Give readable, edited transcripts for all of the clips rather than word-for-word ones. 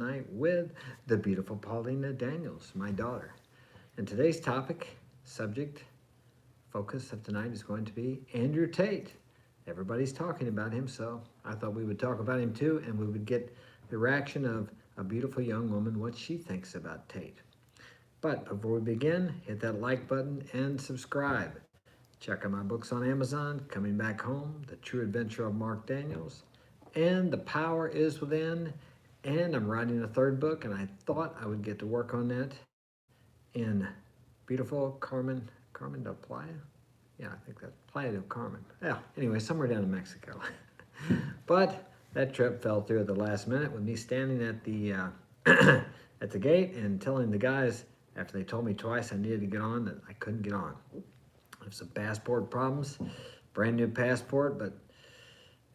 tonight with the beautiful Paulina Daniels, my daughter. And today's subject, focus of tonight is going to be Andrew Tate. Everybody's talking about him, so I thought we would talk about him too, and we would get the reaction of a beautiful young woman, what she thinks about Tate. But before we begin, hit that like button and subscribe. Check out my books on Amazon, Coming Back Home, The True Adventure of Mark Daniels, and The Power is Within. And I'm writing a third book, and I thought I would get to work on that in beautiful Carmen del Playa? Yeah, I think that's Playa del Carmen. Yeah, anyway, somewhere down in Mexico. But that trip fell through at the last minute with me standing at the at the gate and telling the guys, after they told me twice I needed to get on, that I couldn't get on. There's some passport problems, brand new passport, but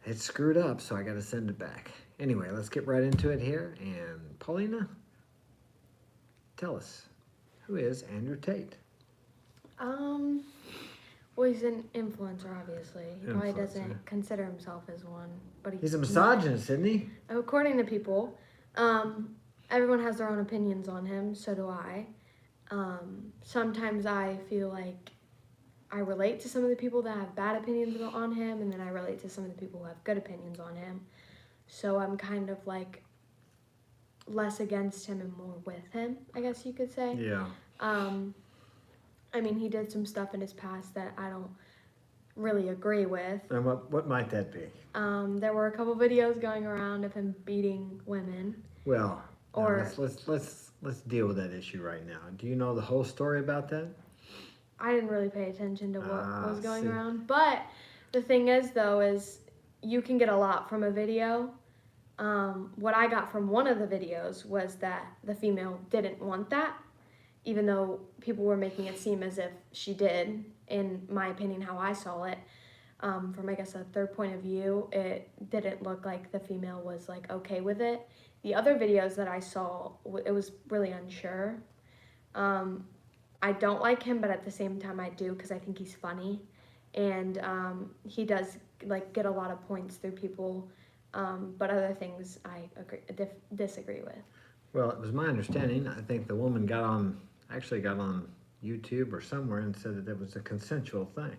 it's screwed up, so I got to send it back. Anyway, let's get right into it here. And Paulina, tell us, who is Andrew Tate? Well, he's an influencer, obviously. He probably doesn't consider himself as one, but he's a misogynist, isn't he? According to people, everyone has their own opinions on him. So do I. Sometimes I feel like I relate to some of the people that have bad opinions on him, and then I relate to some of the people who have good opinions on him. So I'm kind of like less against him and more with him, I guess you could say. Yeah. I mean, he did some stuff in his past that I don't really agree with. And what might that be? There were a couple videos going around of him beating women. Well, let's deal with that issue right now. Do you know the whole story about that? I didn't really pay attention to what was going around. But the thing is, though, is you can get a lot from a video. What I got from one of the videos was that the female didn't want that, even though people were making it seem as if she did. In my opinion, how I saw it, from I guess a third point of view, it didn't look like the female was like okay with it. The other videos that I saw, it was really unsure. I don't like him, but at the same time I do, because I think he's funny, and he does like get a lot of points through people, but other things I disagree with. Well, it was my understanding, I think the woman got on YouTube or somewhere and said that it was a consensual thing.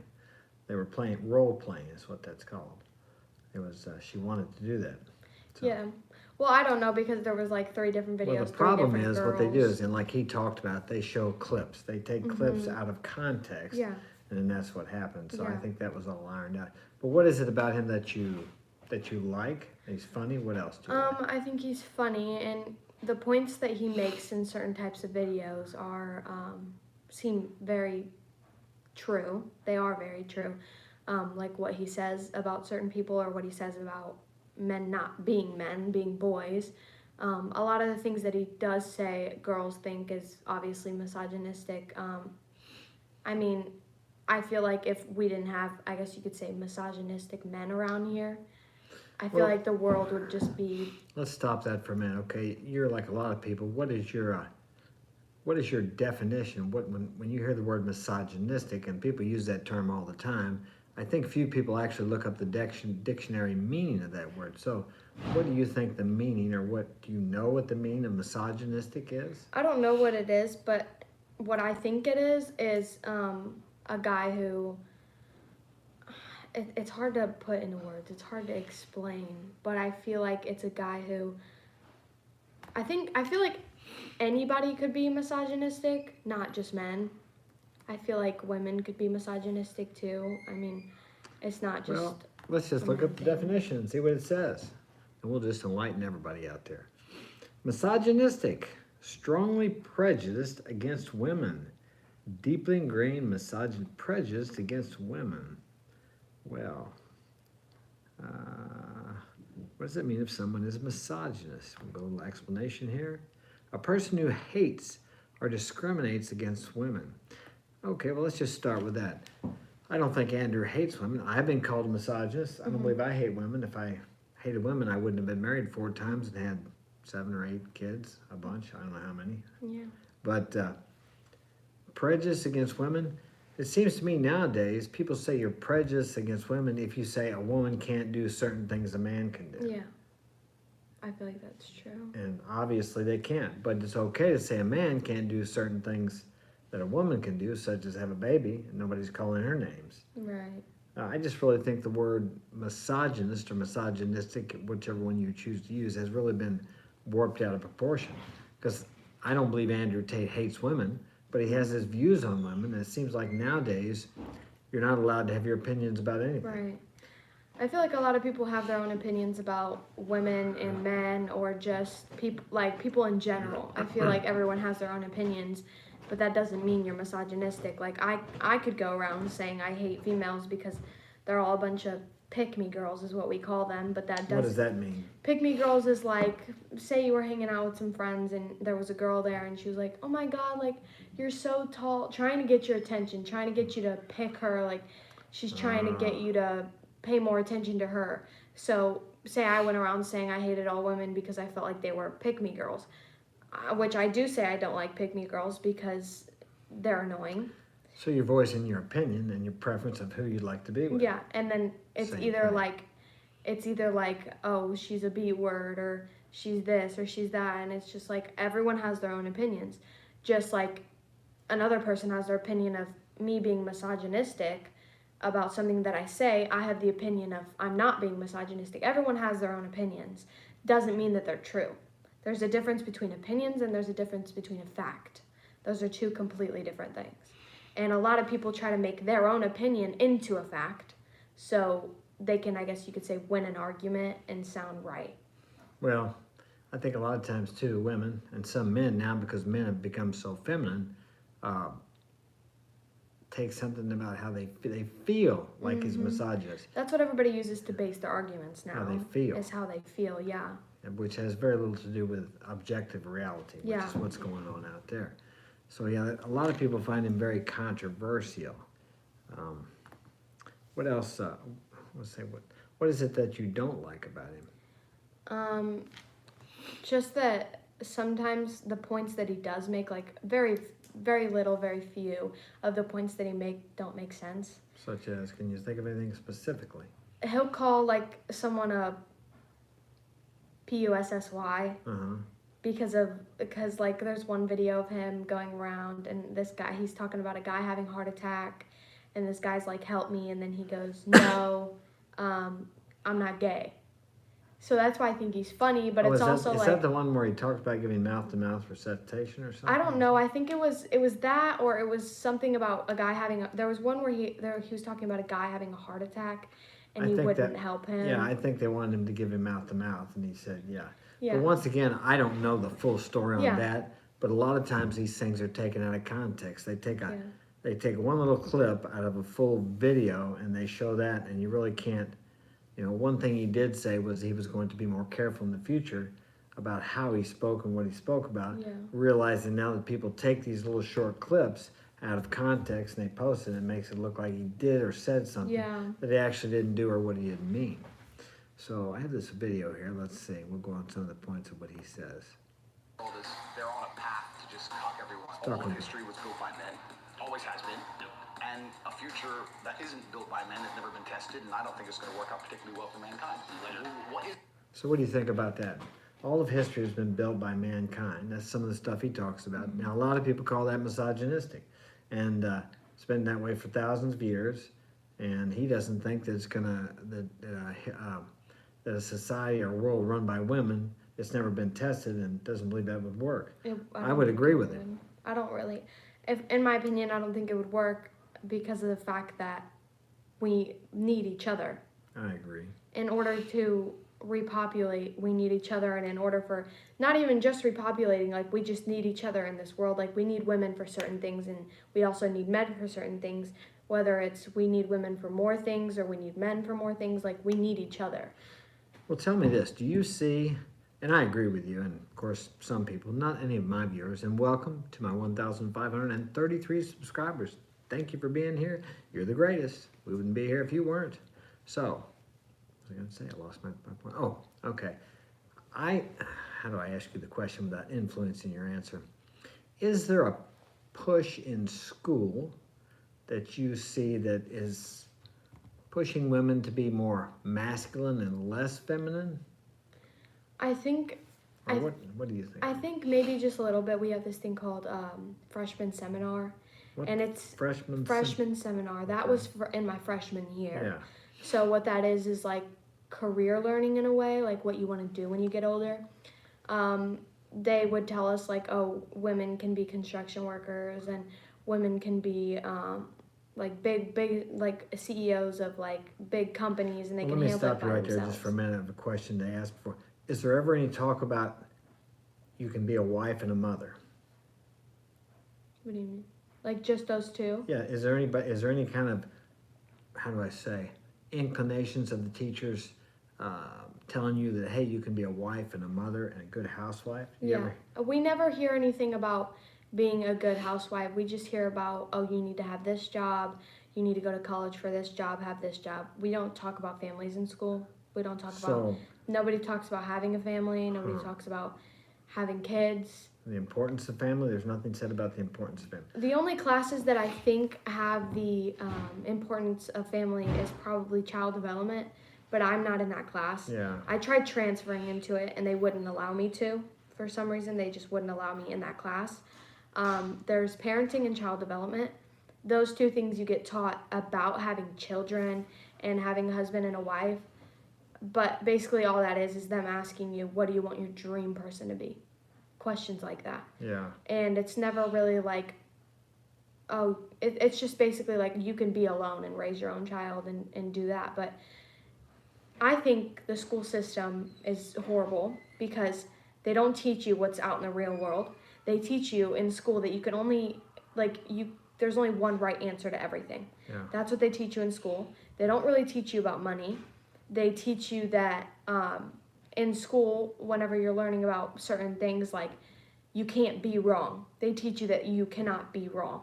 They were role playing is what that's called. It was she wanted to do that. So. Yeah. Well, I don't know, because there was like 3 different videos. Well, the problem is girls. what they do is, and like he talked about, they show clips. They take clips out of context, yeah, and then that's what happens. So yeah. I think that was all ironed out. But what is it about him that you like? He's funny. What else do you like? I think he's funny, and the points that he makes in certain types of videos are seem very true. They are very true. Like what he says about certain people, or what he says about men not being men, being boys. A lot of the things that he does say, girls think is obviously misogynistic. I mean, I feel like if we didn't have, I guess you could say, misogynistic men around here, I feel like the world would just be... Let's stop that for a minute, okay? You're like a lot of people. What is your definition? When you hear the word misogynistic, and people use that term all the time, I think few people actually look up the dictionary meaning of that word. So what do you think the meaning, or what do you know what the meaning of misogynistic is? I don't know what it is, but what I think it is a guy who, it's hard to put into words, it's hard to explain, but I feel like it's a guy who, I feel like anybody could be misogynistic, not just men. I feel like women could be misogynistic too. I mean, it's not just... Well, let's just look up the definition and see what it says. And we'll just enlighten everybody out there. Misogynistic, strongly prejudiced against women. Deeply ingrained misogynist prejudice against women. Well, what does it mean if someone is misogynist? We'll go a little explanation here. A person who hates or discriminates against women. Okay, well, let's just start with that. I don't think Andrew hates women. I've been called a misogynist. I don't believe I hate women. If I hated women, I wouldn't have been married 4 times and had 7 or 8 kids, a bunch. I don't know how many. Yeah. But prejudice against women, it seems to me nowadays, people say you're prejudiced against women if you say a woman can't do certain things a man can do. Yeah. I feel like that's true. And obviously they can't. But it's okay to say a man can't do certain things that a woman can do, such as have a baby, and nobody's calling her names. Right. I just really think the word misogynist or misogynistic, whichever one you choose to use, has really been warped out of proportion. Because I don't believe Andrew Tate hates women, but he has his views on women. And it seems like nowadays you're not allowed to have your opinions about anything. Right. I feel like a lot of people have their own opinions about women and men, or just people in general. I feel like everyone has their own opinions, but that doesn't mean you're misogynistic. Like I could go around saying I hate females because they're all a bunch of pick-me girls is what we call them, but that doesn't. What does that mean? Pick-me girls is like, say you were hanging out with some friends and there was a girl there and she was like, oh my god, like you're so tall, trying to get your attention, trying to get you to pick her, like she's trying to get you to pay more attention to her. So say I went around saying I hated all women because I felt like they were pick-me girls, which I do say I don't like pick-me girls because they're annoying. So you're voicing your opinion and your preference of who you'd like to be with. Yeah, and then it's Same either thing. like, oh, she's a B word, or she's this, or she's that, and it's just like everyone has their own opinions. Just like another person has their opinion of me being misogynistic about something that I say, I have the opinion of I'm not being misogynistic. Everyone has their own opinions. Doesn't mean that they're true. There's a difference between opinions and there's a difference between a fact. Those are two completely different things. And a lot of people try to make their own opinion into a fact so they can, I guess you could say, win an argument and sound right. Well, I think a lot of times too, women and some men now, because men have become so feminine, take something about how they feel like is misogynist. That's what everybody uses to base their arguments now. How they feel. Is how they feel, yeah. Which has very little to do with objective reality, which is what's going on out there. So yeah, a lot of people find him very controversial. What else? Let's say what is it that you don't like about him? Just that sometimes the points that he does make, like very few of the points that he don't make sense. Such as, can you think of anything specifically? He'll call like someone a PUSSY. Because like there's one video of him going around and this guy, he's talking about a guy having a heart attack and this guy's like, help me, and then he goes, no, I'm not gay. So that's why I think he's funny, but it's also like... Is that the one where he talks about giving mouth-to-mouth resuscitation or something? I don't know. I think it was that, or it was something about a guy having... There was one where he was talking about a guy having a heart attack and he wouldn't help him. Yeah, I think they wanted him to give him mouth-to-mouth, and he said, yeah. Yeah. But once again, I don't know the full story on that, but a lot of times these things are taken out of context. They take one little clip out of a full video and they show that, and you really can't... You know, one thing he did say was he was going to be more careful in the future about how he spoke and what he spoke about, realizing now that people take these little short clips out of context and they post it, it makes it look like he did or said something that he actually didn't do or what he didn't mean. So I have this video here. Let's see. We'll go on some of the points of what he says. They're on a path to just cock everyone. All history was built by men. Always has been. And a future that isn't built by men has never been tested, and I don't think it's going to work out particularly well for mankind. So what do you think about that? All of history has been built by mankind. That's some of the stuff he talks about. Now, a lot of people call that misogynistic, and it's been that way for thousands of years, and he doesn't think that it's that a society or a world run by women, it's never been tested, and doesn't believe that would work. I would agree with him. I don't really. In my opinion, I don't think it would work because of the fact that we need each other. I agree. In order to repopulate, we need each other, and in order for, not even just repopulating, like we just need each other in this world. Like we need women for certain things, and we also need men for certain things, whether it's we need women for more things or we need men for more things, like we need each other. Well, tell me this, do you see, and I agree with you, and of course some people, not any of my viewers, and welcome to my 1,533 subscribers. Thank you for being here. You're the greatest. We wouldn't be here if you weren't. So, what was I going to say? I lost my point. Oh, okay. How do I ask you the question without influencing your answer? Is there a push in school that you see that is pushing women to be more masculine and less feminine? I think. Or what do you think? I think maybe just a little bit. We have this thing called freshman seminar, and it's freshman seminar. That was in my freshman year. Yeah. So what that is like career learning in a way, like what you want to do when you get older. They would tell us like, oh, women can be construction workers and women can be like big like CEOs of like big companies, and they can handle it by themselves. Let me stop you right there just for a minute. I have a question to ask for. Is there ever any talk about you can be a wife and a mother? What do you mean? Like just those two? Yeah. Is there any kind of, how do I say, inclinations of the teachers telling you that, hey, you can be a wife and a mother and a good housewife? We never hear anything about being a good housewife. We just hear about, oh, you need to have this job, you need to go to college for this job, have this job. We don't talk about families in school. We don't talk about, nobody talks about having a family, nobody talks about having kids. The importance of family, there's nothing said about the importance of family. The only classes that I think have the importance of family is probably child development, but I'm not in that class. Yeah. I tried transferring into it and they wouldn't allow me to. For some reason, they just wouldn't allow me in that class. There's parenting and child development. Those two things you get taught about having children and having a husband and a wife. But basically all that is them asking you, what do you want your dream person to be? Questions like that. Yeah. And it's never really like, oh, it's just basically like you can be alone and raise your own child and do that. But I think the school system is horrible because they don't teach you what's out in the real world. They teach you in school that you can only, there's only one right answer to everything. Yeah. That's what they teach you in school. They don't really teach you about money. They teach you that in school, whenever you're learning about certain things, like you can't be wrong. They teach you that you cannot be wrong.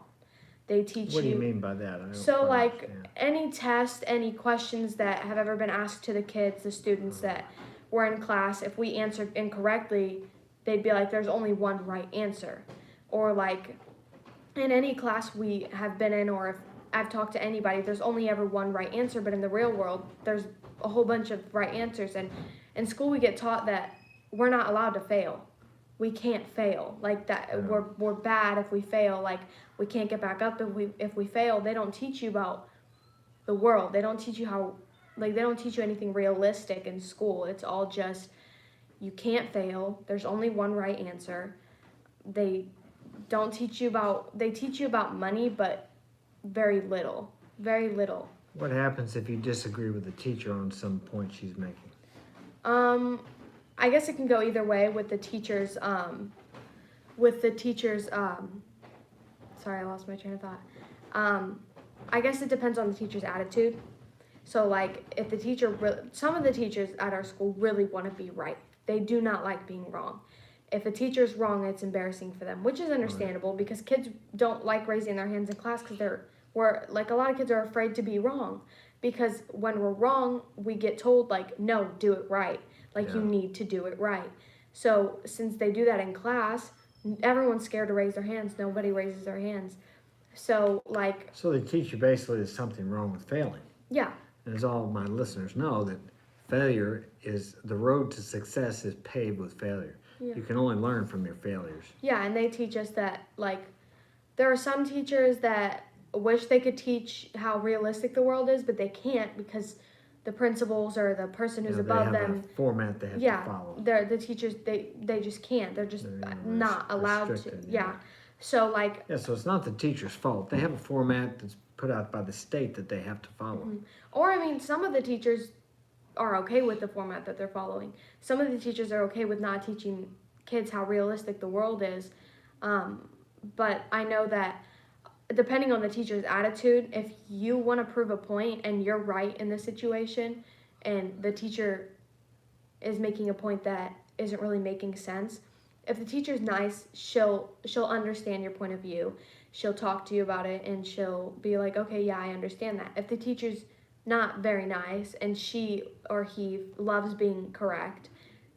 They teach you. What do you mean by that? Any test, any questions that have ever been asked to the kids, the students that were in class, if we answered incorrectly, they'd be like, there's only one right answer. Or like in any class we have been in, or if I've talked to anybody, there's only ever one right answer, but in the real world, there's a whole bunch of right answers. And in school we get taught that we're not allowed to fail. We can't fail. Like that, Yeah. we're bad if we fail. Like we can't get back up if we fail. They don't teach you about the world. They don't teach you they don't teach you anything realistic in school. It's all just, you can't fail. There's only one right answer. They teach you about money, but very little. Very little. What happens if you disagree with the teacher on some point she's making? I guess it can go either way with the teachers. Sorry, I lost my train of thought. I guess it depends on the teacher's attitude. So like if the teacher, some of the teachers at our school really want to be right. They do not like being wrong. If a teacher's wrong, it's embarrassing for them, which is understandable because kids don't like raising their hands in class because a lot of kids are afraid to be wrong, because when we're wrong, we get told like, no, do it right. You need to do it right. So since they do that in class, everyone's scared to raise their hands. Nobody raises their hands. So they teach you basically there's something wrong with failing. Yeah. And as all of my listeners know, that failure is, the road to success is paved with failure. Yeah. You can only learn from your failures. Yeah, and they teach us that, there are some teachers that wish they could teach how realistic the world is, but they can't because the principals or the person who's above them. They have a format they have to follow. The teachers, they just can't. They're just not allowed to. Yeah. So so it's not the teacher's fault. They have a format that's put out by the state that they have to follow. Mm-hmm. Or some of the teachers are okay with the format that they're following. Some of the teachers are okay with not teaching kids how realistic the world is. But I know that depending on the teacher's attitude, if you want to prove a point and you're right in the situation and the teacher is making a point that isn't really making sense, if the teacher's nice, she'll understand your point of view. She'll talk to you about it and she'll be like, okay, yeah, I understand that. If the teacher's not very nice and she or he loves being correct,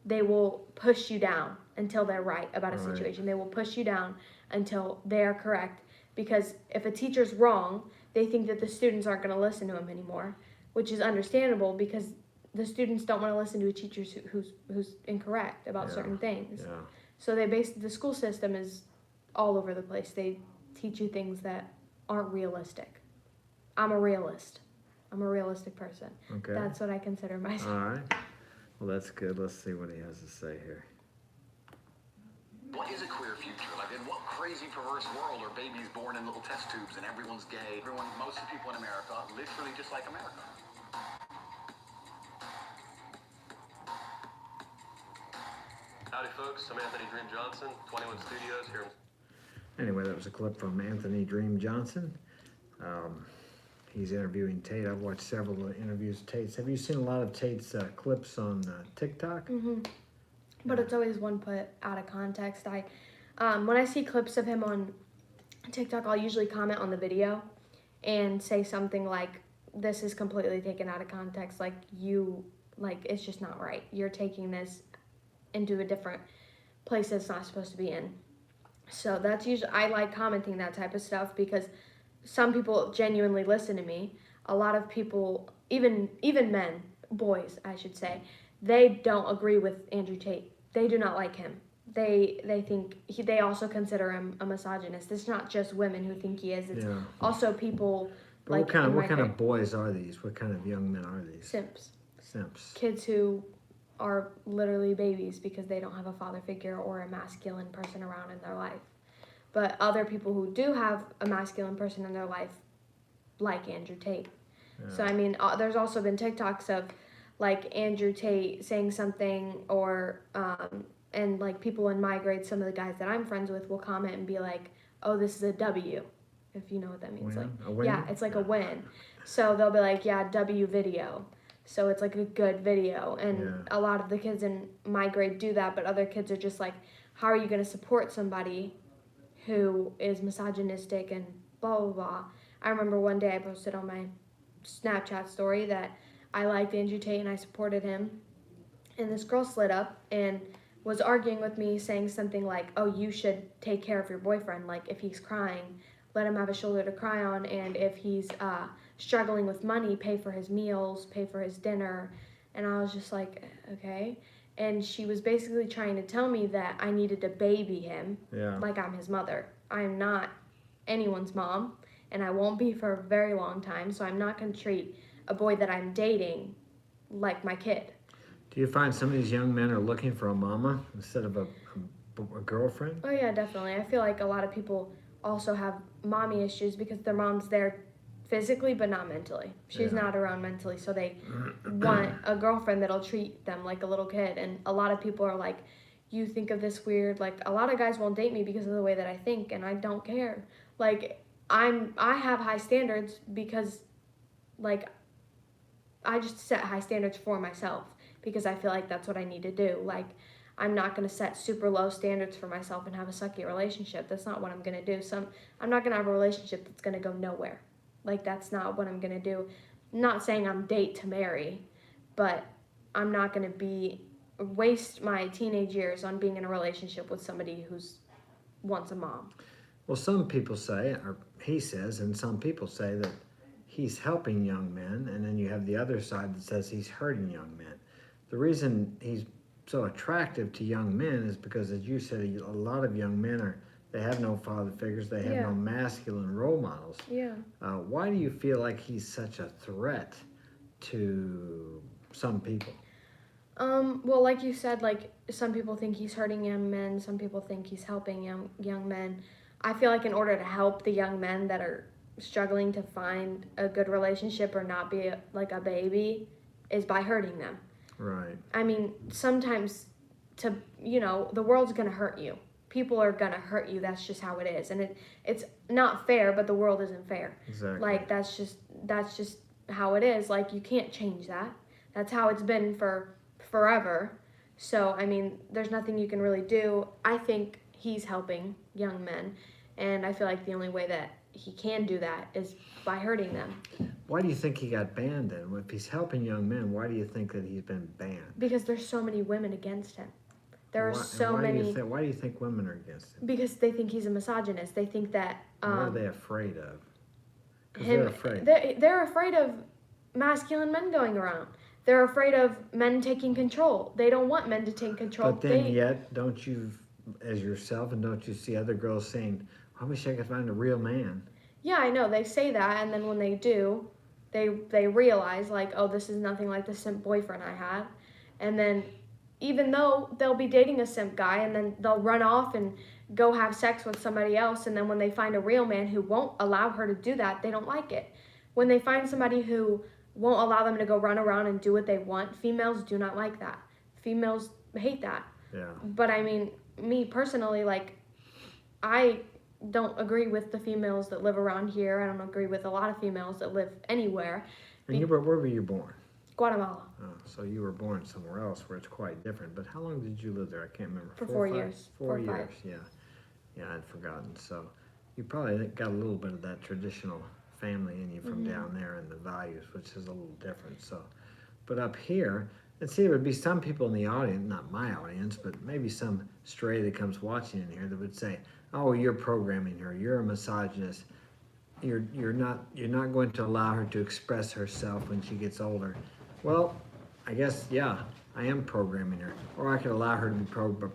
they will push you down until they're right about a situation. They will push you down until they're correct, because if a teacher's wrong, they think that the students aren't going to listen to him anymore, which is understandable because the students don't want to listen to a teacher who's incorrect about certain things. Yeah. So the school system is all over the place. They teach you things that aren't realistic. I'm a realist. I'm a realistic person. Okay. That's what I consider myself. All right. Well, that's good. Let's see what he has to say here. What is a queer future? Like, in what crazy, perverse world are babies born in little test tubes and everyone's gay? Most of the people in America, literally just like America. Howdy, folks. I'm Anthony Dream Johnson, 21 Studios here. Anyway, that was a clip from Anthony Dream Johnson. He's interviewing Tate. I've watched several interviews of Tate's. Have you seen a lot of Tate's clips on TikTok? Mm-hmm. But it's always one put out of context. When I see clips of him on TikTok, I'll usually comment on the video and say something like, "This is completely taken out of context. It's just not right. You're taking this into a different place it's not supposed to be in." So that's usually, I like commenting that type of stuff because some people genuinely listen to me. A lot of people, even men, boys, I should say, they don't agree with Andrew Tate. They do not like him. They think they also consider him a misogynist. It's not just women who think he is. It's also people But like what kind of boys are these? What kind of young men are these? simps. Simps. Kids who are literally babies because they don't have a father figure or a masculine person around in their life. But other people who do have a masculine person in their life, like Andrew Tate. Yeah. So I mean, there's also been TikToks of like Andrew Tate saying something, or and like people in my grade, some of the guys that I'm friends with will comment and be like, "Oh, this is a W," if you know what that means. Win? Like, A win? yeah, it's like a win. So they'll be like, "Yeah, W video." So it's like a good video, and a lot of the kids in my grade do that, but other kids are just like, "How are you going to support somebody who is misogynistic and blah blah blah?" I remember one day I posted on my Snapchat story that I liked Andrew Tate and I supported him, and this girl slid up and was arguing with me, saying something like, "Oh, you should take care of your boyfriend. Like, if he's crying, let him have a shoulder to cry on, and if he's struggling with money, pay for his meals, pay for his dinner." And I was just like, okay. And she was basically trying to tell me that I needed to baby him, like I'm his mother. I'm not anyone's mom, and I won't be for a very long time, so I'm not going to treat a boy that I'm dating like my kid. Do you find some of these young men are looking for a mama instead of a girlfriend? Oh yeah, definitely. I feel like a lot of people also have mommy issues because their mom's there physically but not mentally. She's not around mentally, so they want a girlfriend that'll treat them like a little kid. And a lot of people are like, "You think of this weird." Like, a lot of guys won't date me because of the way that I think, and I don't care. Like, I have high standards because, like, I just set high standards for myself because I feel like that's what I need to do. Like, I'm not going to set super low standards for myself and have a sucky relationship. That's not what I'm going to do. I'm not going to have a relationship that's going to go nowhere. Like, that's not what I'm going to do. I'm not saying I'm date to marry, but I'm not going to waste my teenage years on being in a relationship with somebody who's wants a mom. Well, some people say, or he says, and some people say that he's helping young men, and then you have the other side that says he's hurting young men. The reason he's so attractive to young men is because, as you said, a lot of young men they have no father figures, they have no masculine role models. Yeah. Why do you feel like he's such a threat to some people? Well, like you said, like, some people think he's hurting young men, some people think he's helping young men. I feel like in order to help the young men that are struggling to find a good relationship or not be like a baby is by hurting them. Right. I mean, sometimes the world's going to hurt you. People are going to hurt you. That's just how it is. And it's not fair, but the world isn't fair. Exactly. Like, that's just how it is. Like, you can't change that. That's how it's been for forever. So, I mean, there's nothing you can really do. I think he's helping young men, and I feel like the only way that he can do that is by hurting them. Why do you think he got banned then? If he's helping young men, why do you think that he's been banned? Because there's so many women against him. There are so many. Why do you think women are against him? Because they think he's a misogynist. They think that. What are they afraid of? 'Cause Him, they're afraid. They're afraid of masculine men going around. they're afraid of men taking control. They don't want men to take control. But then yet, don't you, as yourself, and don't you see other girls saying, I wish I could find a real man? Yeah, I know. They say that, and then when they do, they realize, like, oh, this is nothing like the simp boyfriend I had. And then even though they'll be dating a simp guy, and then they'll run off and go have sex with somebody else, and then when they find a real man who won't allow her to do that, they don't like it. When they find somebody who won't allow them to go run around and do what they want, females do not like that. Females hate that. Yeah. But I mean, me personally, like, I don't agree with the females that live around here. I don't agree with a lot of females that live anywhere. And where were you born? Guatemala. Oh, so you were born somewhere else where it's quite different. But how long did you live there? I can't remember. For 4 years. 4 years, yeah. Yeah, I'd forgotten. So you probably got a little bit of that traditional family in you from down there and the values, which is a little different. So, but up here, and see, there would be some people in the audience, not my audience, but maybe some stray that comes watching in here that would say, "Oh, you're programming her. You're a misogynist. You're not going to allow her to express herself when she gets older." Well, I guess, yeah, I am programming her. Or I could allow her to be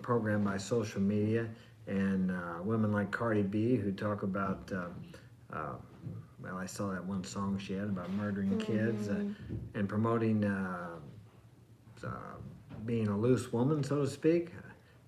programmed by social media and women like Cardi B who talk about, well, I saw that one song she had about murdering kids and promoting being a loose woman, so to speak.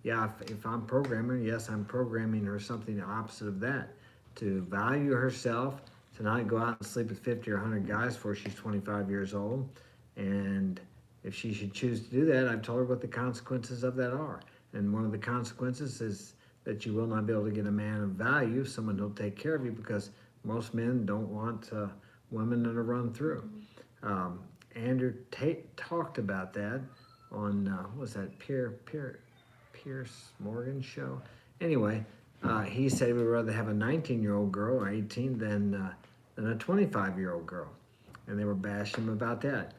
Yeah, if I'm programming her, yes, I'm programming her something opposite of that. To value herself, to not go out and sleep with 50 or 100 guys before she's 25 years old. And if she should choose to do that, I've told her what the consequences of that are. And one of the consequences is that you will not be able to get a man of value, someone who'll take care of you, because most men don't want women to run through. Andrew Tate talked about that on, what was that, Pierce Morgan show? Anyway, he said we'd rather have a 19-year-old girl or 18 than a 25-year-old girl. And they were bashing him about that.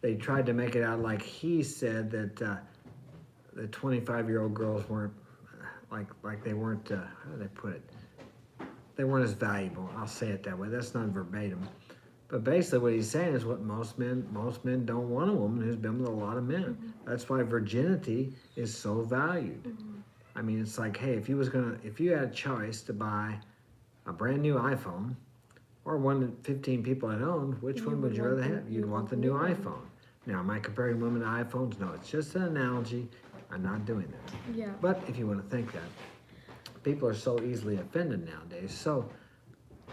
They tried to make it out like he said that the 25-year-old girls weren't, like they weren't, how do they put it? They weren't as valuable. I'll say it that way. That's not verbatim. But basically what he's saying is what most men don't want a woman who's been with a lot of men. That's why virginity is so valued. I mean, it's like, hey, if you had a choice to buy a brand new iPhone or one that 15 people had owned, which one would you rather have? You'd want the new iPhone. Now, am I comparing women to iPhones? No, it's just an analogy. I'm not doing that. Yeah. But if you want to think that, people are so easily offended nowadays. So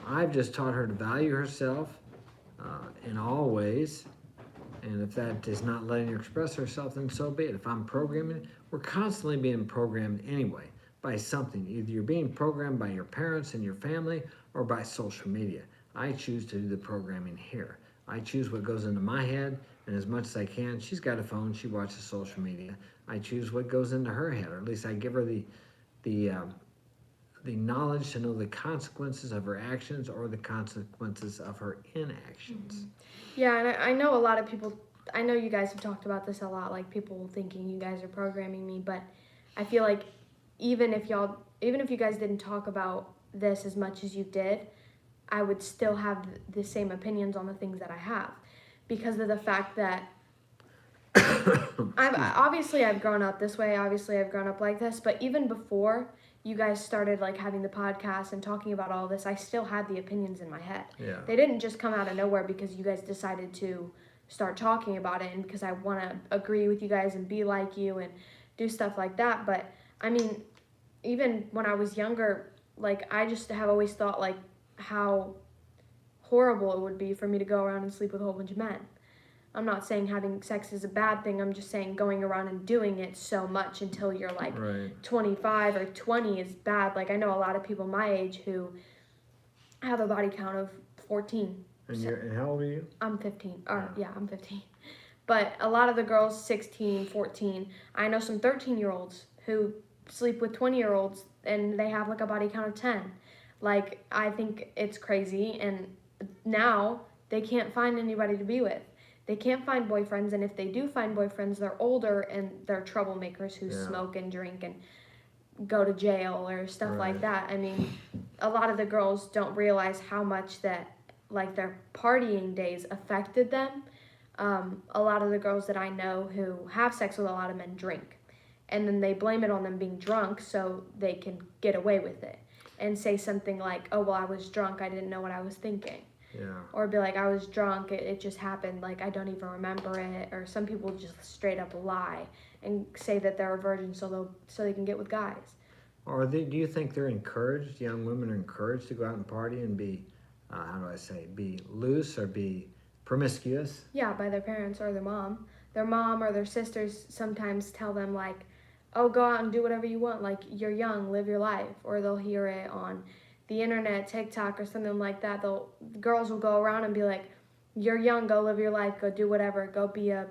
I've just taught her to value herself in all ways. And if that is not letting her express herself, then so be it. If I'm programming, we're constantly being programmed anyway by something. Either you're being programmed by your parents and your family or by social media. I choose to do the programming here. I choose what goes into my head, and as much as I can, she's got a phone, she watches social media. I choose what goes into her head, or at least I give her the knowledge to know the consequences of her actions or the consequences of her inactions. Yeah, and I know a lot of people, I know you guys have talked about this a lot, like people thinking you guys are programming me, but I feel like even if you guys didn't talk about this as much as you did, I would still have the same opinions on the things that I have, because of the fact that I've grown up this way, obviously I've grown up like this, but even before you guys started like having the podcast and talking about all this, I still had the opinions in my head. Yeah. They didn't just come out of nowhere because you guys decided to start talking about it and because I want to agree with you guys and be like you and do stuff like that. But I mean, even when I was younger, like I just have always thought like how horrible it would be for me to go around and sleep with a whole bunch of men. I'm not saying having sex is a bad thing. I'm just saying going around and doing it so much until you're like 25 or 20 is bad. Like I know a lot of people my age who have a body count of 14. And how old are you? I'm 15. I'm 15. But a lot of the girls, 16, 14. I know some 13-year-olds who sleep with 20-year-olds and they have like a body count of 10. Like I think it's crazy, and now they can't find anybody to be with. They can't find boyfriends, and if they do find boyfriends, they're older and they're troublemakers who smoke and drink and go to jail or stuff like that. I mean, a lot of the girls don't realize how much that, like, their partying days affected them. a lot of the girls that I know who have sex with a lot of men drink. And then they blame it on them being drunk so they can get away with it. And say something like, oh, well, I was drunk. I didn't know what I was thinking. Yeah. Or be like, I was drunk. It just happened. Like, I don't even remember it. Or some people just straight up lie and say that they're a virgin so they can get with guys. Or do you think they're encouraged, young women are encouraged to go out and party and be, be loose or be promiscuous? Yeah, by their parents or their mom. Their mom or their sisters sometimes tell them, like, oh, go out and do whatever you want. Like, you're young, live your life. Or they'll hear it on the internet, TikTok, or something like that. Girls will go around and be like, you're young, go live your life, go do whatever, go be a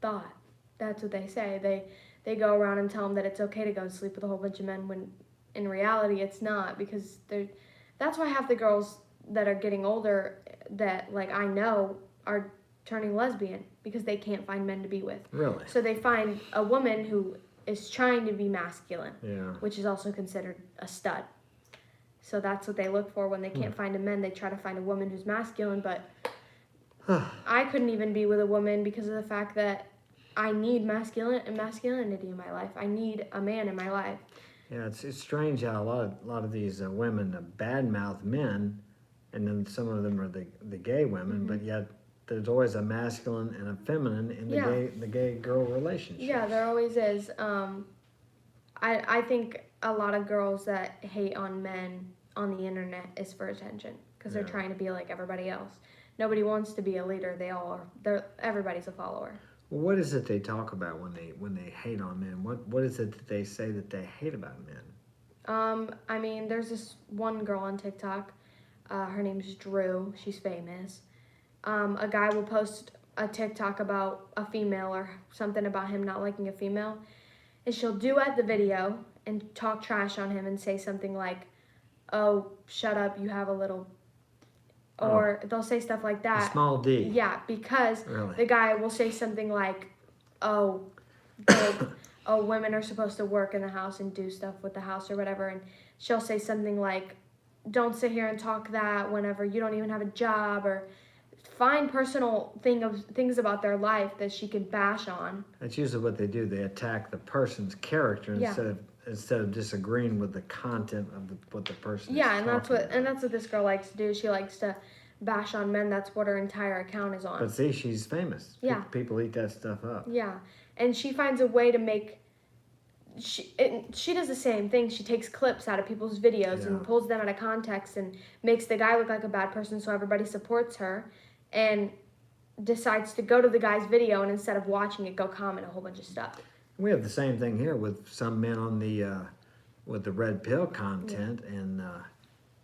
thought. That's what they say. They go around and tell them that it's okay to go and sleep with a whole bunch of men when in reality it's not, because that's why half the girls that are getting older that, like, I know are turning lesbian because they can't find men to be with. Really? So they find a woman who is trying to be masculine, Yeah. which is also considered a stud. So that's what they look for when they can't find a man. They try to find a woman who's masculine, but I couldn't even be with a woman because of the fact that I need masculinity in my life. I need a man in my life. Yeah, it's strange how a lot of these women badmouth men, and then some of them are the gay women, but yet there's always a masculine and a feminine in the gay girl relationship. Yeah, there always is. I think a lot of girls that hate on men on the internet is for attention because they're trying to be like everybody else. Nobody wants to be a leader. They all are. Everybody's a follower. Well, what is it they talk about when they hate on men? What is it that they say that they hate about men? I mean, there's this one girl on TikTok. Her name's Drew. She's famous. A guy will post a TikTok about a female or something about him not liking a female, and she'll duet the video and talk trash on him and say something like, oh, shut up, you have a little, or they'll say stuff like that. A small d. Yeah, because Really? the guy will say something like, oh, women are supposed to work in the house and do stuff with the house or whatever, and she'll say something like, don't sit here and talk that whenever you don't even have a job, or find personal things about their life that she can bash on. That's usually what they do. They attack the person's character instead of disagreeing with the content of what the person. Yeah, is and that's about. what this girl likes to do. She likes to bash on men. That's what her entire account is on. But see, she's famous. Yeah. People eat that stuff up. Yeah, and she finds a way to make. She does the same thing. She takes clips out of people's videos and pulls them out of context and makes the guy look like a bad person so everybody supports her, and decides to go to the guy's video and instead of watching it, go comment a whole bunch of stuff. We have the same thing here with some men on with the red pill content and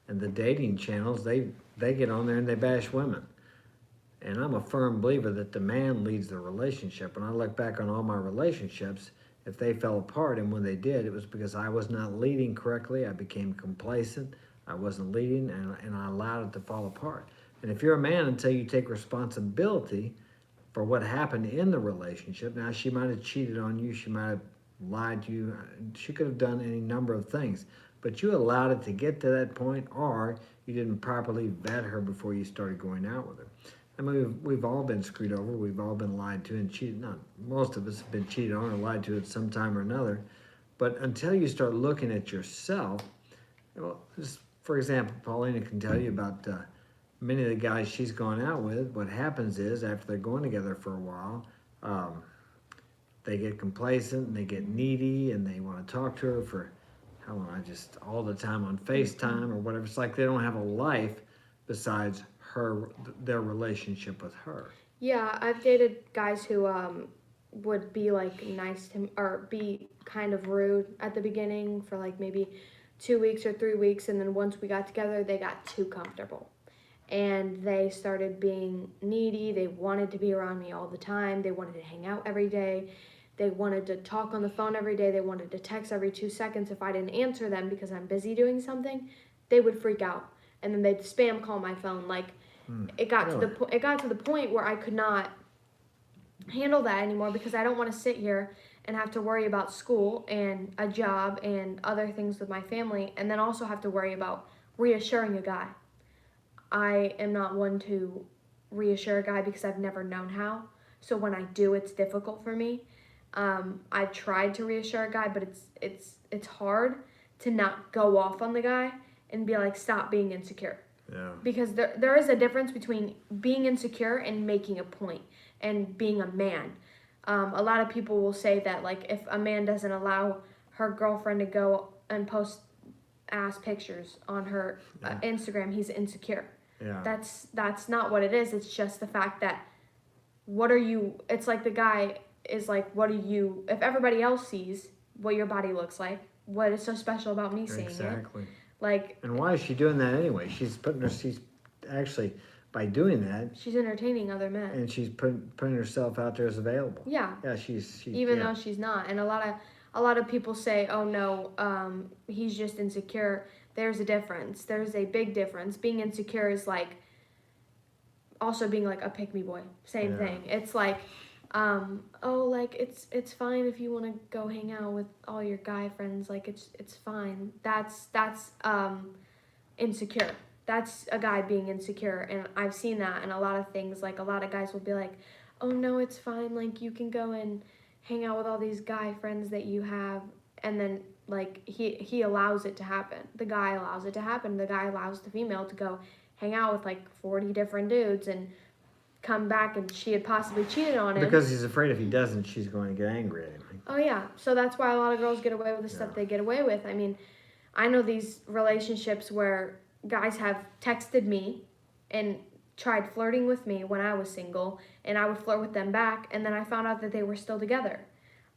the dating channels. They get on there and they bash women. And I'm a firm believer that the man leads the relationship. When I look back on all my relationships, if they fell apart, and when they did, it was because I was not leading correctly. I became complacent. I wasn't leading, and I allowed it to fall apart. And if you're a man, until you take responsibility for what happened in the relationship, now she might have cheated on you, she might have lied to you, she could have done any number of things, but you allowed it to get to that point, or you didn't properly vet her before you started going out with her. I mean, we've all been screwed over. We've all been lied to and cheated. Not most of us have been cheated on or lied to at some time or another. But until you start looking at yourself, well, just for example, Paulina can tell you about many of the guys she's gone out with. What happens is after they're going together for a while, they get complacent and they get needy and they want to talk to her for how long? Just all the time on FaceTime or whatever. It's like they don't have a life besides their relationship with her. Yeah, I've dated guys who would be like nice to or be kind of rude at the beginning for like maybe 2 weeks or 3 weeks, and then once we got together, they got too comfortable. And they started being needy. They wanted to be around me all the time. They wanted to hang out every day. They wanted to talk on the phone every day. They wanted to text every 2 seconds. If I didn't answer them because I'm busy doing something, they would freak out. And then they'd spam call my phone. Like, it got to the point where I could not handle that anymore, because I don't want to sit here and have to worry about school and a job and other things with my family, and then also have to worry about reassuring a guy. I am not one to reassure a guy because I've never known how. So when I do, it's difficult for me. I've tried to reassure a guy, but it's hard to not go off on the guy and be like, stop being insecure. Yeah. Because there is a difference between being insecure and making a point and being a man. A lot of people will say that, like, if a man doesn't allow her girlfriend to go and post ass pictures on her Instagram, he's insecure. Yeah. That's not what it is. It's just the fact that it's like the guy is like, what do you, if everybody else sees what your body looks like, what is so special about me seeing it? Exactly. Like, and why is she doing that anyway? She's actually, by doing that, she's entertaining other men. and she's putting herself out there as available. Yeah. Yeah, she's Even though she's not. And a lot of people say, oh no, he's just insecure. There's a difference. There's a big difference. Being insecure is like also being like a pick-me boy. Same thing. It's like, oh, like it's fine if you want to go hang out with all your guy friends. Like it's fine. That's insecure. That's a guy being insecure, and I've seen that in a lot of things. Like, a lot of guys will be like, oh no, it's fine, like you can go and hang out with all these guy friends that you have, and then like he allows it to happen. The guy allows it to happen. The guy allows the female to go hang out with like 40 different dudes and come back and she had possibly cheated on him. Because he's afraid if he doesn't, she's going to get angry at him. Oh yeah, so that's why a lot of girls get away with the stuff they get away with. I mean, I know these relationships where guys have texted me and tried flirting with me when I was single, and I would flirt with them back, and then I found out that they were still together.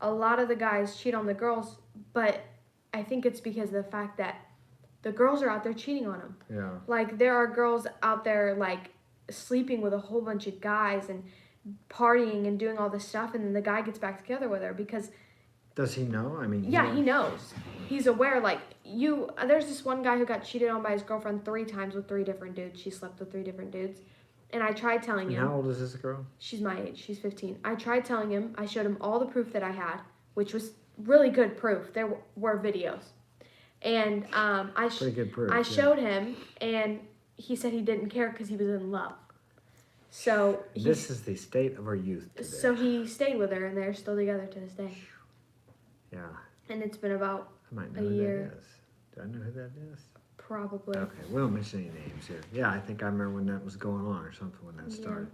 A lot of the guys cheat on the girls, but I think it's because of the fact that the girls are out there cheating on them. Yeah. Like, there are girls out there, like, sleeping with a whole bunch of guys and partying and doing all this stuff, and then the guy gets back together with her because... Does he know? I mean... Yeah, he knows. He's aware, like, there's this one guy who got cheated on by his girlfriend 3 times with 3 different dudes. She slept with 3 different dudes. And I tried telling him... How old is this girl? She's my age. She's 15. I tried telling him. I showed him all the proof that I had, which was really good proof. There were videos. And Pretty good proof. I showed him, and he said he didn't care because he was in love. So... This is the state of our youth today. So he stayed with her, and they're still together to this day. Yeah. And it's been about I might know a who year. that is. Do I know who that is? Probably. Okay, we don't mention any names here. Yeah, I think I remember when that was going on or something when that started.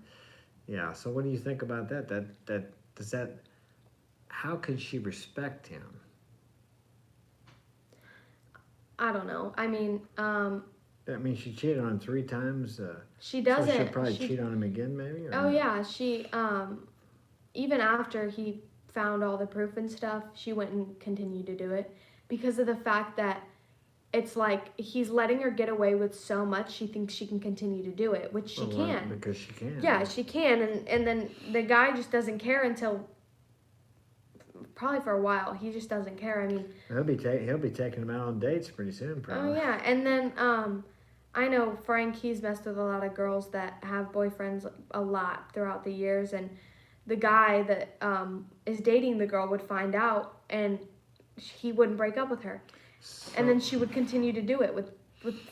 Yeah, so what do you think about that? How could she respect him? I don't know. I mean, I mean, she cheated on him 3 times. she doesn't. So she'll probably cheat on him again, maybe? Or Oh not? yeah, she even after he found all the proof and stuff, she went and continued to do it because of the fact that it's like he's letting her get away with so much. She thinks she can continue to do it, which she can. Because she can. Yeah, she can, and then the guy just doesn't care until probably for a while. He just doesn't care. I mean, He'll be taking him out on dates pretty soon, probably. oh yeah, and then I know Frank. He's messed with a lot of girls that have boyfriends a lot throughout the years, and the guy that is dating the girl would find out, and he wouldn't break up with her, and then she would continue to do it with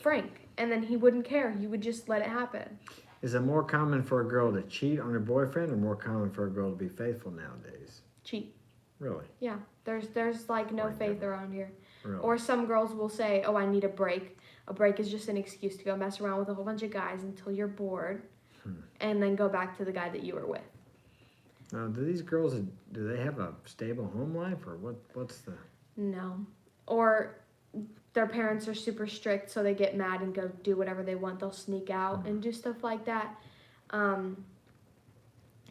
Frank, and then he wouldn't care. He would just let it happen. Is it more common for a girl to cheat on her boyfriend, or more common for a girl to be faithful nowadays? Cheat. Really? Yeah. There's like no faith around here. Really? Or some girls will say, "Oh, I need a break." A break is just an excuse to go mess around with a whole bunch of guys until you're bored, and then go back to the guy that you were with. Now, do these girls, do they have a stable home life, or what's the... No. Or their parents are super strict, so they get mad and go do whatever they want. They'll sneak out and do stuff like that.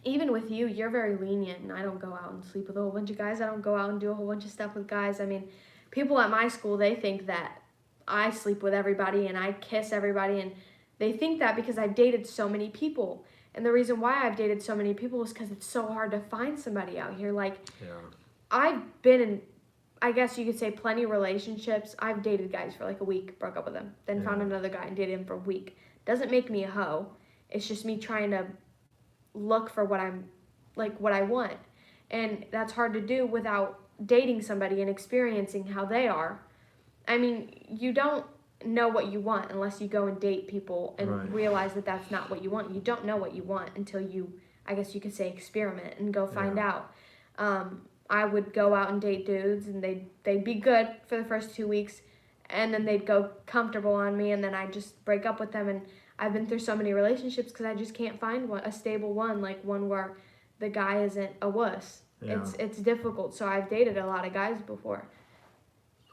Even with you, you're very lenient, and I don't go out and sleep with a whole bunch of guys. I don't go out and do a whole bunch of stuff with guys. I mean, people at my school, they think that I sleep with everybody and I kiss everybody, and they think that because I've dated so many people. And the reason why I've dated so many people is because it's so hard to find somebody out here. Like, I've been in, I guess you could say, plenty of relationships. I've dated guys for like a week, broke up with them, then found another guy and dated him for a week. Doesn't make me a hoe. It's just me trying to look for what I want. And that's hard to do without dating somebody and experiencing how they are. I mean, know what you want unless you go and date people and Right. realize that that's not what you want. You don't know what you want until you, I guess you could say, experiment and go find out. I would go out and date dudes, and they'd be good for the first 2 weeks, and then they'd go comfortable on me, and then I'd just break up with them. And I've been through so many relationships because I just can't find a stable one, like one where the guy isn't a wuss. Yeah. It's difficult. So I've dated a lot of guys before.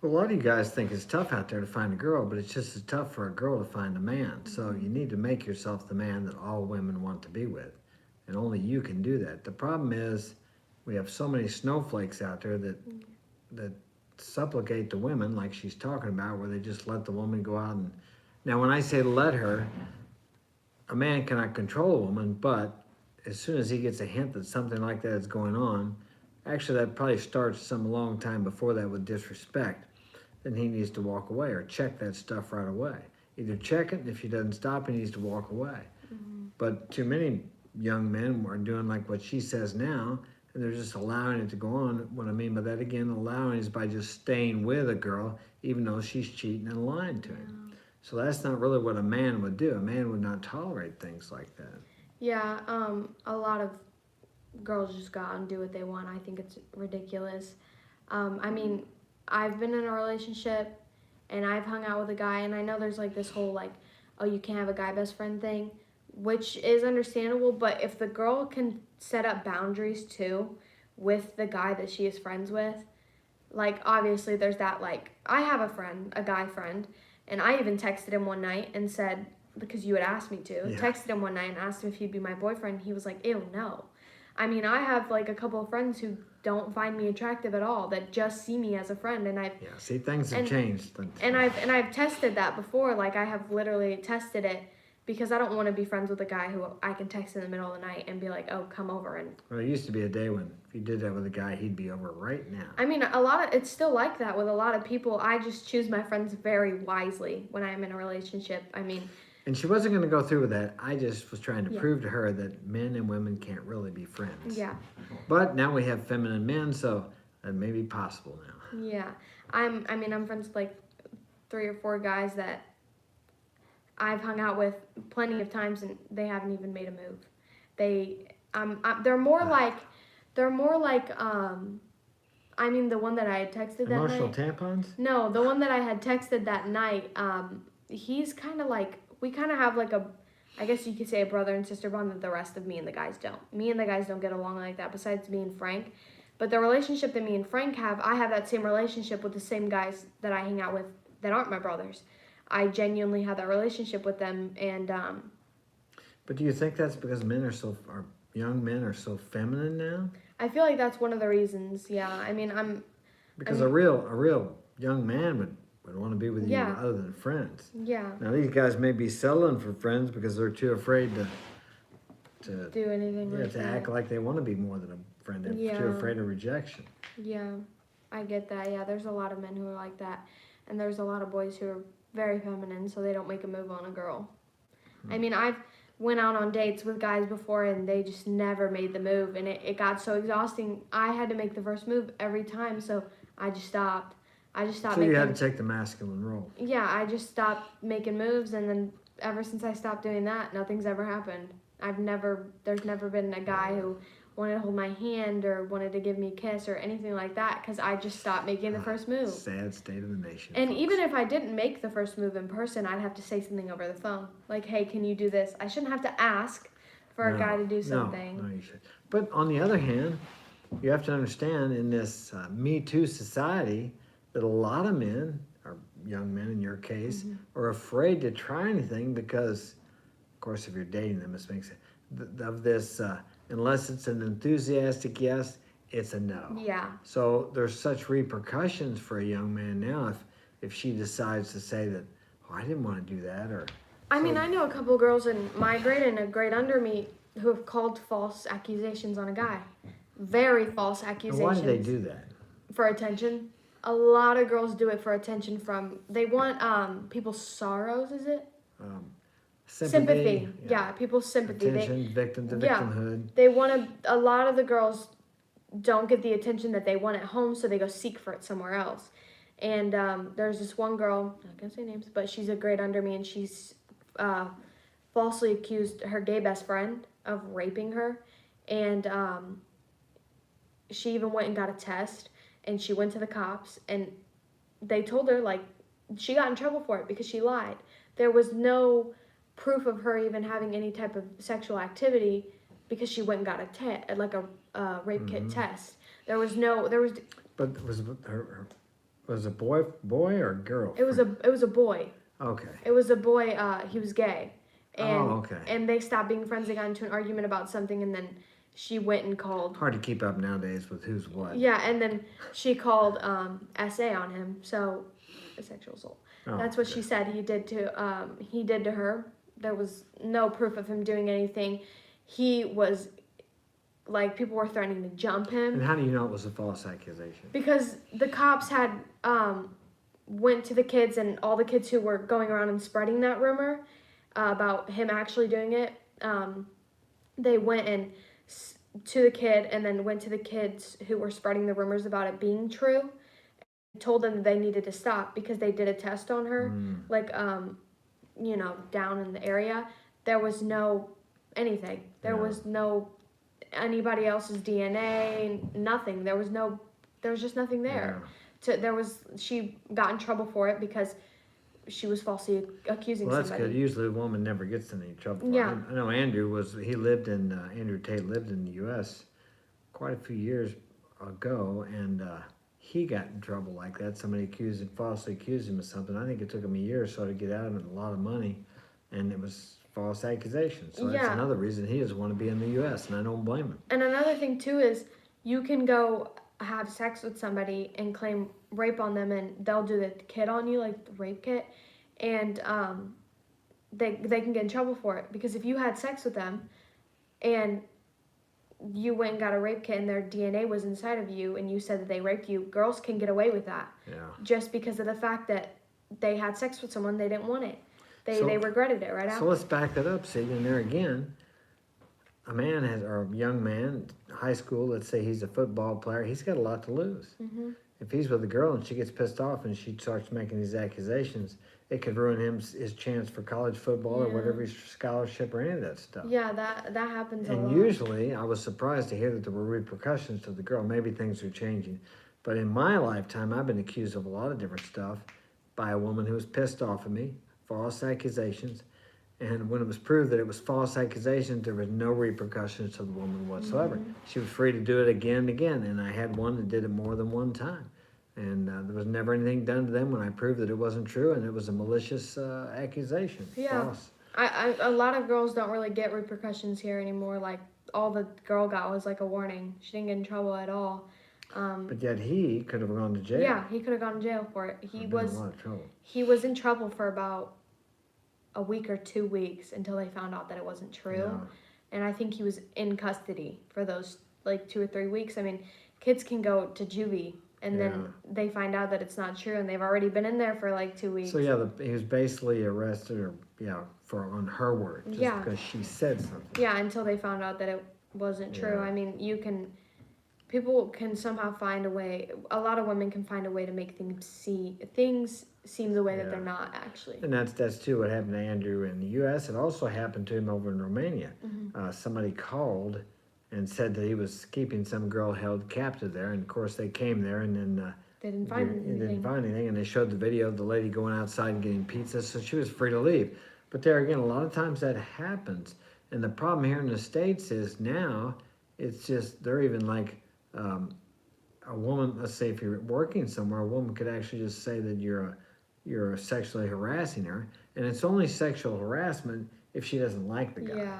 A lot of you guys think it's tough out there to find a girl, but it's just as tough for a girl to find a man. So you need to make yourself the man that all women want to be with. And only you can do that. The problem is we have so many snowflakes out there that supplicate the women, like she's talking about, where they just let the woman go out. And now when I say let her, a man cannot control a woman, but as soon as he gets a hint that something like that is going on, actually that probably starts some long time before that with disrespect, then he needs to walk away or check that stuff right away. Either check it, and if she doesn't stop, he needs to walk away. But too many young men are doing like what she says now, and they're just allowing it to go on. What I mean by that, again, allowing is by just staying with a girl even though she's cheating and lying to him. So that's not really what a man would do. A man would not tolerate things like that. Yeah, a lot of girls just go out and do what they want. I think it's ridiculous. I mean, I've been in a relationship and I've hung out with a guy, and I know there's like this whole like, oh, you can't have a guy best friend thing, which is understandable, but if the girl can set up boundaries too with the guy that she is friends with, like obviously there's that, like I have a friend, a guy friend, and I even texted him one night and said, because you had asked me to, texted him one night and asked him if he'd be my boyfriend. He was like, ew, no. I mean, I have like a couple of friends who don't find me attractive at all, that just see me as a friend, and See, things have changed. And I've tested that before. Like I have literally tested it because I don't want to be friends with a guy who I can text in the middle of the night and be like, oh, come over. And Well, it used to be a day when if you did that with a guy, he'd be over right now. I mean, it's still like that with a lot of people. I just choose my friends very wisely when I'm in a relationship. I mean, And she wasn't going to go through with that. I just was trying to prove to her that men and women can't really be friends. yeah. But now we have feminine men, so that may be possible now. Yeah, I'm friends with like 3 or 4 guys that I've hung out with plenty of times, and they haven't even made a move. They're more like, I mean, the one that I had texted that Emotional night. tampons? No, the one that I had texted that night. He's kind of like, we kind of have like a, I guess you could say, a brother and sister bond that the rest of me and the guys don't. Me and the guys don't get along like that, besides me and Frank. But the relationship that me and Frank have, I have that same relationship with the same guys that I hang out with that aren't my brothers. I genuinely have that relationship with them, and But do you think that's because young men are so feminine now? I feel like that's one of the reasons. Yeah, I mean, Because a real young man would want to be with you other than friends. Yeah. Now these guys may be settling for friends because they're too afraid to Do anything like to that. act like they want to be more than a friend. They're too afraid of rejection. Yeah, I get that. Yeah, there's a lot of men who are like that, and there's a lot of boys who are very feminine, so they don't make a move on a girl. I mean, I've went out on dates with guys before, and they just never made the move, and it got so exhausting. I had to make the first move every time, so I just stopped. So you had to take the masculine role. Yeah, I just stopped making moves, and then ever since I stopped doing that, nothing's ever happened. There's never been a guy who wanted to hold my hand or wanted to give me a kiss or anything like that, because I just stopped making the first move. Sad state of the nation. And folks. even if I didn't make the first move in person, I'd have to say something over the phone. Like, hey, can you do this? I shouldn't have to ask for a guy to do something. No, you should. But on the other hand, you have to understand in this Me Too society that a lot of men, or young men in your case, are afraid to try anything because, of course, if you're dating them, this makes it, of this, unless it's an enthusiastic yes, it's a no. Yeah. So there's such repercussions for a young man now if she decides to say that, oh, I didn't want to do that, or... I mean, I know a couple of girls in my grade and a grade under me who have called false accusations on a guy. Very false accusations. And why do they do that? For attention. A lot of girls do it for attention they want people's sorrows, is it? Sympathy. Yeah, people's sympathy. Attention, victimhood. They want a lot of the girls don't get the attention that they want at home, so they go seek for it somewhere else. And there's this one girl, I'm not gonna say names, but she's a grade under me, and she's falsely accused her gay best friend of raping her. And she even went and got a test, and she went to the cops, and they told her, like, she got in trouble for it because she lied. There was no proof of her even having any type of sexual activity because she went and got a rape kit test. There was. But was a boy or girl? It was a boy. Okay. It was a boy. He was gay. And, okay. And they stopped being friends. They got into an argument about something, and then she went and called. Hard to keep up nowadays with who's what. Yeah, and then she called SA on him. So, a sexual assault. That's what she said he did to her. There was no proof of him doing anything. He was, like, people were threatening to jump him. And how do you know it was a false accusation? Because the cops had went to the kids, and all the kids who were going around and spreading that rumor about him actually doing it, they went and to the kid, and then went to the kids who were spreading the rumors about it being true, told them that they needed to stop because they did a test on her, down in the area. There was no anything. There was no anybody else's DNA, nothing. There was just nothing there. She got in trouble for it because she was falsely accusing somebody. Well, that's good. Usually a woman never gets in any trouble. Yeah. I know Andrew Tate lived in the U.S. quite a few years ago, and he got in trouble like that. Somebody falsely accused him of something. I think it took him a year or so to get out of it, a lot of money, and it was false accusations. So that's another reason he doesn't want to be in the U.S., and I don't blame him. And another thing, too, is you can go have sex with somebody and claim rape on them, and they'll do the kit on you, like the rape kit, and they can get in trouble for it. Because if you had sex with them and you went and got a rape kit and their DNA was inside of you and you said that they raped you, girls can get away with that. Yeah. Just because of the fact that they had sex with someone, they didn't want it. They regretted it right after. So let's back that up. See, and there again, a young man, high school, let's say he's a football player, he's got a lot to lose. Mm-hmm. If he's with a girl and she gets pissed off and she starts making these accusations, it could ruin his chance for college football or whatever, his scholarship or any of that stuff. Yeah, that happens a lot. And usually, I was surprised to hear that there were repercussions to the girl. Maybe things are changing. But in my lifetime, I've been accused of a lot of different stuff by a woman who was pissed off at me, false accusations. And when it was proved that it was false accusations, there was no repercussions to the woman whatsoever. Mm-hmm. She was free to do it again and again. And I had one that did it more than one time. And there was never anything done to them when I proved that it wasn't true, and it was a malicious accusation. Yeah. False. A lot of girls don't really get repercussions here anymore. Like, all the girl got was like a warning. She didn't get in trouble at all. But yet he could have gone to jail. Yeah, he could have gone to jail for it. He was in a lot of trouble. He was in trouble for about a week or 2 weeks until they found out that it wasn't true. Yeah. And I think he was in custody for those, like, 2 or 3 weeks. I mean, kids can go to juvie, and then they find out that it's not true, and they've already been in there for, like, 2 weeks. So, he was basically arrested, on her word, just because she said something. Yeah, until they found out that it wasn't true. Yeah. I mean, people can somehow find a way, a lot of women can find a way to make things seem the way that they're not actually. And that's too what happened to Andrew in the U.S. It also happened to him over in Romania. Mm-hmm. Somebody called and said that he was keeping some girl held captive there, and of course they came there, and then they didn't find anything. And they showed the video of the lady going outside and getting pizza, so she was free to leave. But there again, a lot of times that happens, and the problem here in the States is now it's just they're even like a woman. Let's say if you're working somewhere, a woman could actually just say that you're sexually harassing her, and it's only sexual harassment if she doesn't like the guy. Yeah.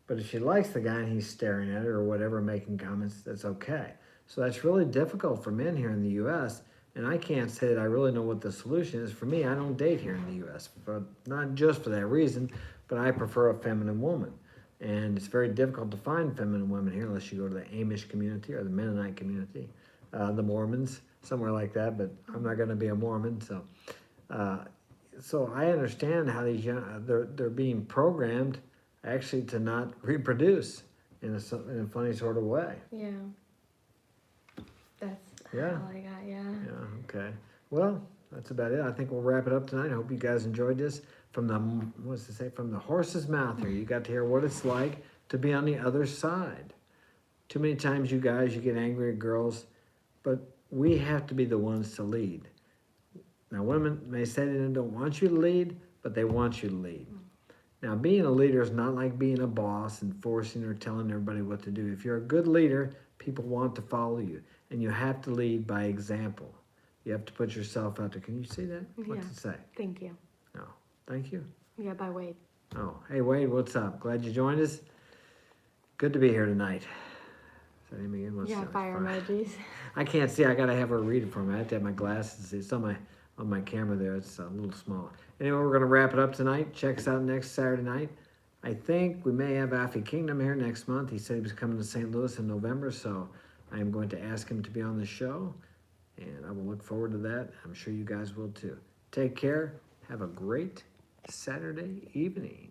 But if she likes the guy and he's staring at her or whatever, making comments, that's okay. So that's really difficult for men here in the U.S., and I can't say that I really know what the solution is. For me, I don't date here in the U.S., but not just for that reason, but I prefer a feminine woman. And it's very difficult to find feminine women here unless you go to the Amish community or the Mennonite community, the Mormons, somewhere like that, but I'm not going to be a Mormon, so... So I understand how these they're being programmed actually to not reproduce in a funny sort of way. Yeah. That's all I got, yeah. Yeah, okay. Well, that's about it. I think we'll wrap it up tonight. I hope you guys enjoyed this. From the, what's to say, from the horse's mouth here. You got to hear what it's like to be on the other side. Too many times, you guys, you get angry at girls, but we have to be the ones to lead. Now, women may say they don't want you to lead, but they want you to lead. Now, being a leader is not like being a boss and forcing or telling everybody what to do. If you're a good leader, people want to follow you, and you have to lead by example. You have to put yourself out there. Can you see that? What's it say? Thank you. No. Thank you. Yeah, by Wade. Oh, hey, Wade, what's up? Glad you joined us. Good to be here tonight. Is that him again? What's Yeah, that? fire emojis. I can't see. I got to have her read it for me. I have to have my glasses. It's on my camera there. It's a little small. Anyway, we're going to wrap it up tonight. Check us out next Saturday night. I think we may have Alfie Kingdom here next month. He said he was coming to St. Louis in November, so I am going to ask him to be on the show, and I will look forward to that. I'm sure you guys will too. Take care. Have a great Saturday evening.